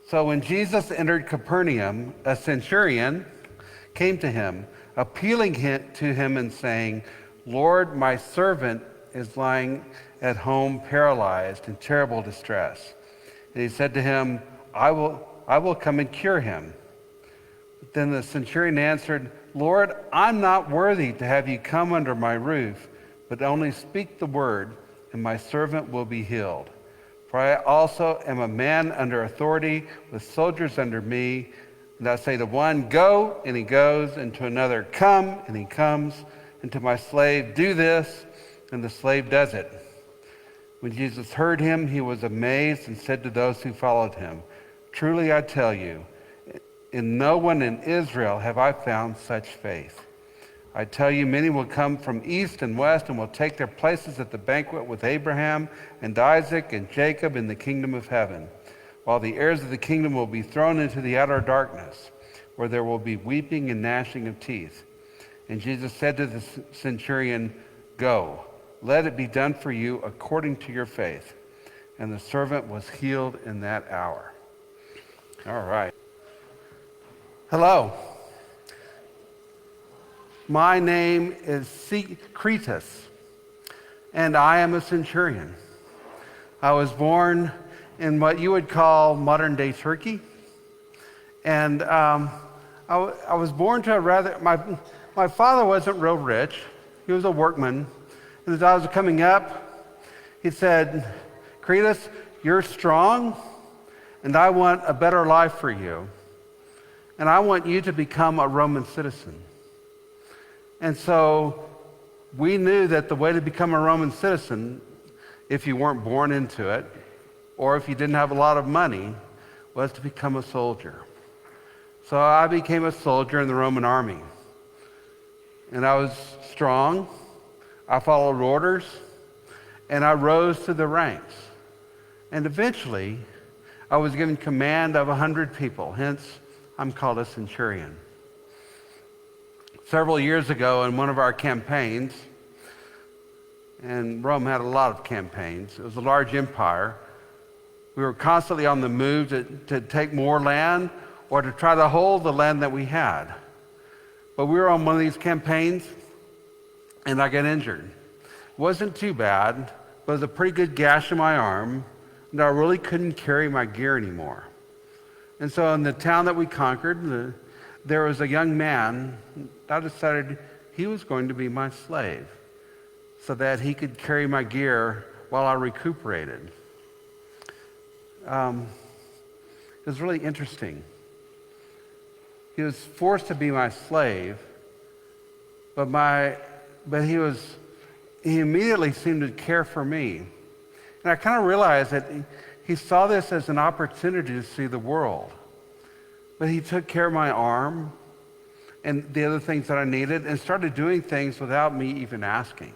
So when Jesus entered Capernaum, a centurion came to him, appealing to him and saying, "Lord, my servant is lying at home paralyzed in terrible distress." And he said to him, I will come and cure him." But then the centurion answered, "Lord, I'm not worthy to have you come under my roof, but only speak the word, and my servant will be healed. For I also am a man under authority, with soldiers under me. And I say to one, 'Go,' and he goes, and to another, 'Come,' and he comes, and to my slave, 'Do this,' and the slave does it." When Jesus heard him, he was amazed and said to those who followed him, "Truly I tell you, in no one in Israel have I found such faith. I tell you, many will come from east and west and will take their places at the banquet with Abraham and Isaac and Jacob in the kingdom of heaven, while the heirs of the kingdom will be thrown into the outer darkness, where there will be weeping and gnashing of teeth." And Jesus said to the centurion, "Go, let it be done for you according to your faith." And the servant was healed in that hour. All right. Hello. My name is Cretus, and I am a centurion. I was born in what you would call modern-day Turkey, and I was born to a rather. My father wasn't real rich; he was a workman. And as I was coming up, he said, "Cretus, you're strong, and I want a better life for you, and I want you to become a Roman citizen." And so we knew that the way to become a Roman citizen, if you weren't born into it, or if you didn't have a lot of money, was to become a soldier. So I became a soldier in the Roman army. And I was strong, I followed orders, and I rose to the ranks. And eventually, I was given command of 100 people, hence I'm called a centurion. Several years ago in one of our campaigns, and Rome had a lot of campaigns, it was a large empire. We were constantly on the move to take more land or to try to hold the land that we had. But we were on one of these campaigns, and I got injured. It wasn't too bad, but it was a pretty good gash in my arm, and I really couldn't carry my gear anymore. And so in the town that we conquered, there was a young man. I decided he was going to be my slave so that he could carry my gear while I recuperated. It was really interesting. He was forced to be my slave, but he immediately seemed to care for me. And I kind of realized that he saw this as an opportunity to see the world. But he took care of my arm and the other things that I needed and started doing things without me even asking.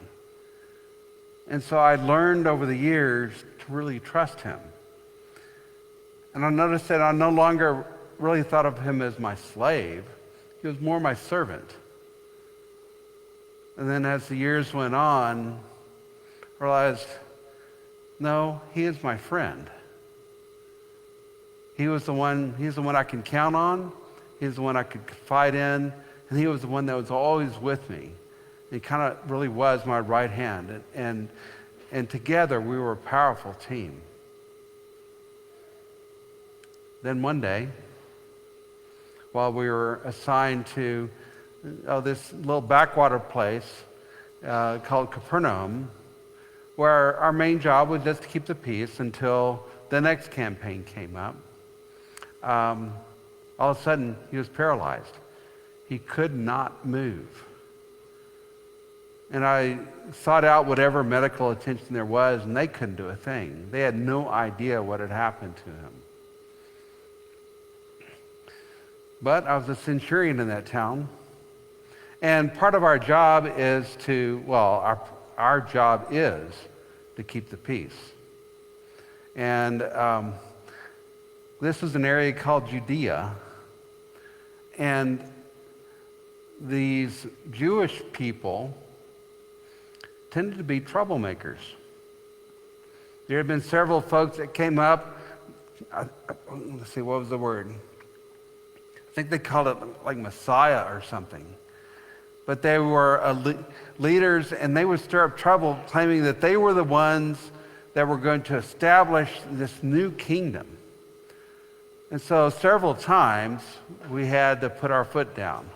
And so I learned over the years to really trust him. And I noticed that I no longer really thought of him as my slave. He was more my servant. And then as the years went on, I realized, no, he is my friend. He's the one I can count on. He's the one I could confide in. And he was the one that was always with me. He kind of really was my right hand. And together we were a powerful team. Then one day, while we were assigned to this little backwater place called Capernaum, where our main job was just to keep the peace until the next campaign came up. All of a sudden, he was paralyzed. He could not move. And I sought out whatever medical attention there was, and they couldn't do a thing. They had no idea what had happened to him. But I was a centurion in that town. And part of our job is our job is to keep the peace. And this was an area called Judea. And these Jewish people tended to be troublemakers. There had been several folks that came up, let's see, what was the word? I think they called it like Messiah or something. But they were leaders, and they would stir up trouble, claiming that they were the ones that were going to establish this new kingdom. And so several times we had to put our foot down.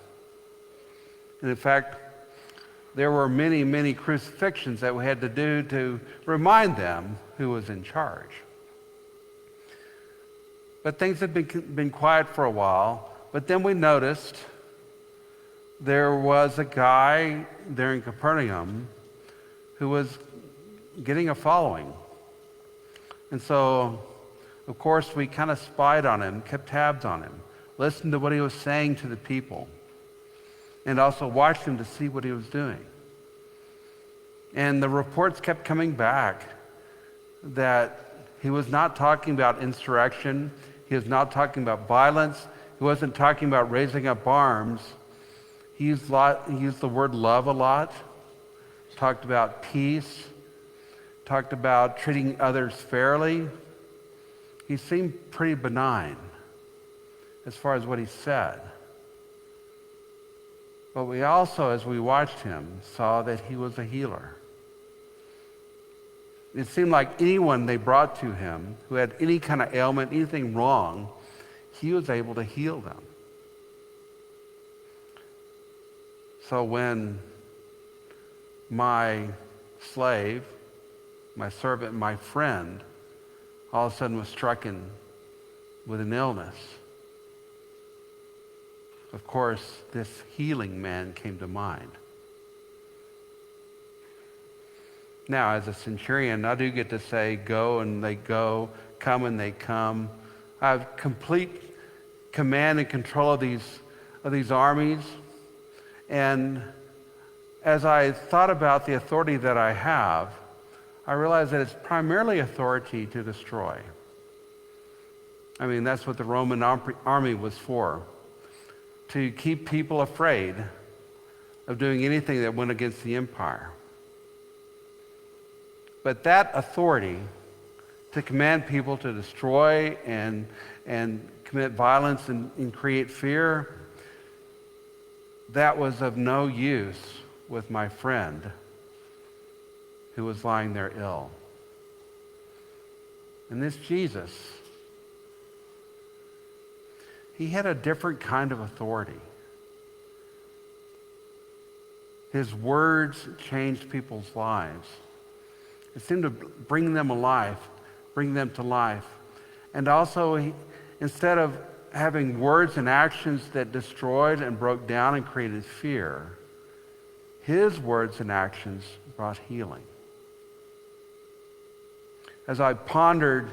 And in fact, there were many, many crucifixions that we had to do to remind them who was in charge. But things had been quiet for a while, but then we noticed there was a guy there in Capernaum who was getting a following. And so, of course, we kind of spied on him, kept tabs on him, listened to what he was saying to the people, and also watched him to see what he was doing. And the reports kept coming back that he was not talking about insurrection, he was not talking about violence, he wasn't talking about raising up arms. He used the word love a lot, talked about peace, talked about treating others fairly. He seemed pretty benign as far as what he said. But we also, as we watched him, saw that he was a healer. It seemed like anyone they brought to him who had any kind of ailment, anything wrong, he was able to heal them. So when my slave, my servant, my friend, all of a sudden was stricken with an illness, of course, this healing man came to mind. Now, as a centurion, I do get to say, go and they go, come and they come. I have complete command and control of these armies. And as I thought about the authority that I have, I realized that it's primarily authority to destroy. I mean, that's what the Roman army was for, to keep people afraid of doing anything that went against the empire. But that authority to command people to destroy and commit violence and create fear, that was of no use with my friend who was lying there ill. And this Jesus, he had a different kind of authority. His words changed people's lives. It seemed to bring them alive, bring them to life. And also, instead of having words and actions that destroyed and broke down and created fear, his words and actions brought healing. As I pondered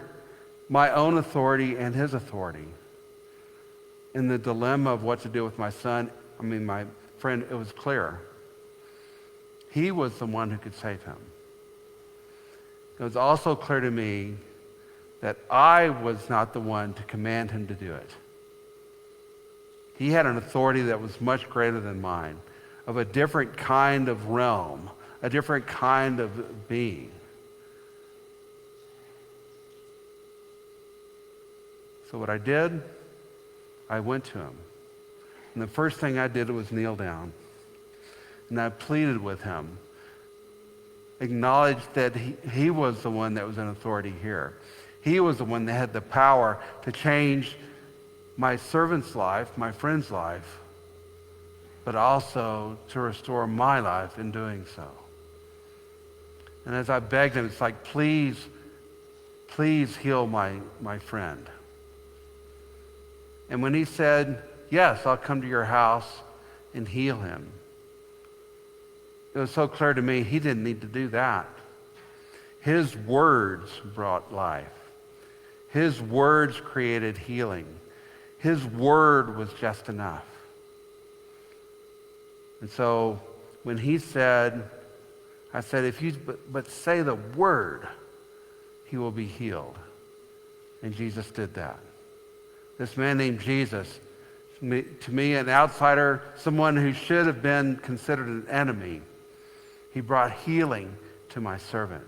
my own authority and his authority in the dilemma of what to do with my friend, it was clear. He was the one who could save him. It was also clear to me that I was not the one to command him to do it. He had an authority that was much greater than mine, of a different kind of realm, a different kind of being. So what I did, I went to him. And the first thing I did was kneel down. And I pleaded with him, acknowledged that he was the one that was in authority here. He was the one that had the power to change my servant's life, my friend's life, but also to restore my life in doing so. And as I begged him, it's like, please heal my friend. And when he said, yes, I'll come to your house and heal him, it was so clear to me he didn't need to do that. His words brought life. His words created healing. His word was just enough. And so when he said, I said, if you but say the word, he will be healed. And Jesus did that. This man named Jesus, to me, an outsider, someone who should have been considered an enemy, he brought healing to my servant.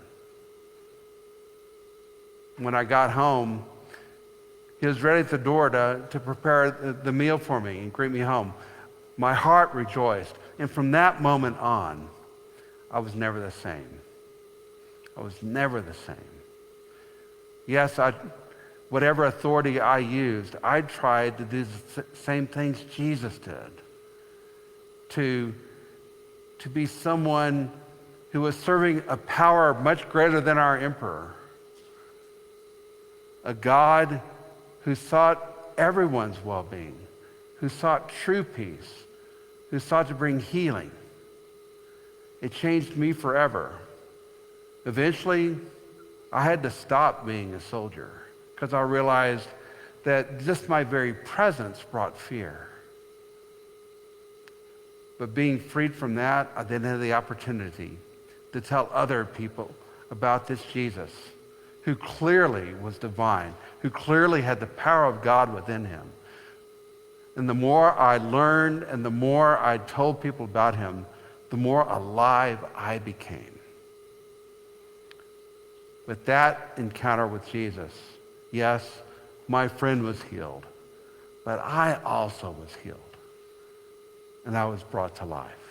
When I got home, He was ready at the door to prepare the meal for me and greet me home. My heart rejoiced. And from that moment on, I was never the same. I was never the same. Yes, whatever authority I used, I tried to do the same things Jesus did. To be someone who was serving a power much greater than our emperor. A God who sought everyone's well-being, who sought true peace, who sought to bring healing. It changed me forever. Eventually, I had to stop being a soldier because I realized that just my very presence brought fear. But being freed from that, I then had the opportunity to tell other people about this Jesus who clearly was divine, who clearly had the power of God within him. And the more I learned and the more I told people about him, the more alive I became. With that encounter with Jesus, yes, my friend was healed, but I also was healed, and I was brought to life.